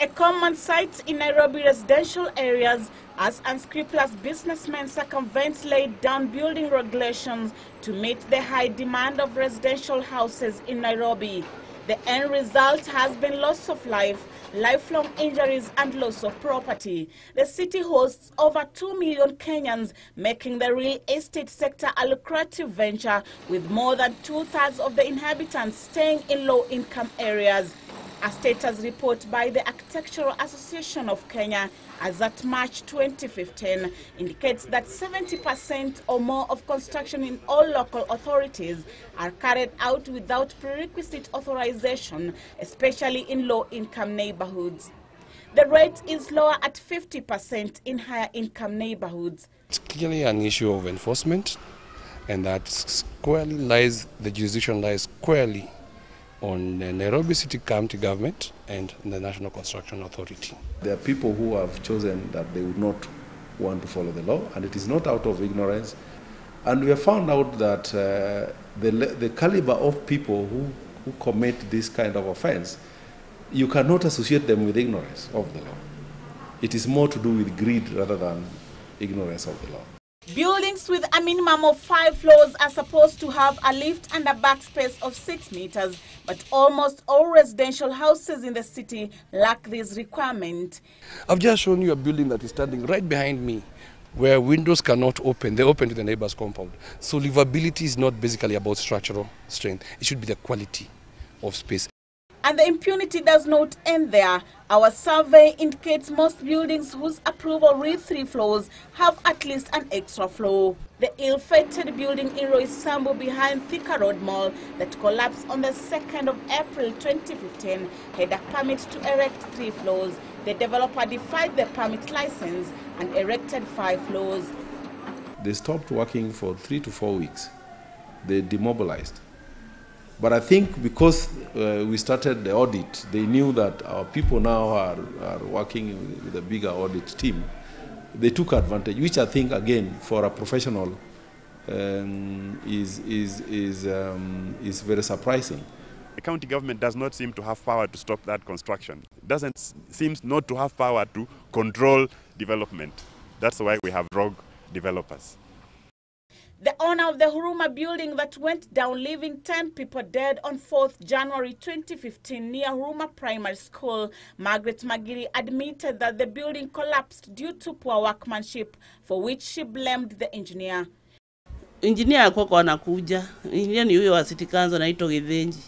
a common sight in Nairobi residential areas as unscrupulous businessmen circumvent laid down building regulations to meet the high demand of residential houses in Nairobi. The end result has been loss of life, lifelong injuries and loss of property. The city hosts over 2 million Kenyans, making the real estate sector a lucrative venture, with more than 2/3 of the inhabitants staying in low-income areas. A status report by the Architectural Association of Kenya as at March 2015 indicates that 70% or more of construction in all local authorities are carried out without prerequisite authorization, especially in low-income neighborhoods. The rate is lower at 50% in higher-income neighborhoods. It's clearly an issue of enforcement, and that squarely lies, the jurisdiction lies squarely on the Nairobi City County government and the National Construction Authority. There are people who have chosen that they would not want to follow the law, and it is not out of ignorance. And we have found out that the caliber of people who commit this kind of offense, you cannot associate them with ignorance of the law. It is more to do with greed rather than ignorance of the law. Buildings with a minimum of 5 floors are supposed to have a lift and a backspace of 6 meters, but almost all residential houses in the city lack this requirement. I've just shown you a building that is standing right behind me, where windows cannot open. They open to the neighbor's compound. So livability is not basically about structural strength. It should be the quality of space. And the impunity does not end there. Our survey indicates most buildings whose approval reads 3 floors have at least an extra floor. The ill-fated building in Roysambu behind Thika Road Mall that collapsed on the 2nd of April 2015 had a permit to erect 3 floors. The developer defied the permit license and erected 5 floors. They stopped working for 3 to 4 weeks. They demobilized. But I think because we started the audit, they knew that our people now are working with a bigger audit team. They took advantage, which I think, again, for a professional is very surprising. The county government does not seem to have power to stop that construction. It doesn't seem not to have power to control development. That's why we have rogue developers. The owner of the Huruma building that went down, leaving 10 people dead on 4th January 2015 near Huruma Primary School, Margaret Magiri, admitted that the building collapsed due to poor workmanship, for which she blamed the engineer. Engineer alikuwa anakuja, engineer ni huyo wa City Council anaitwa Githenji.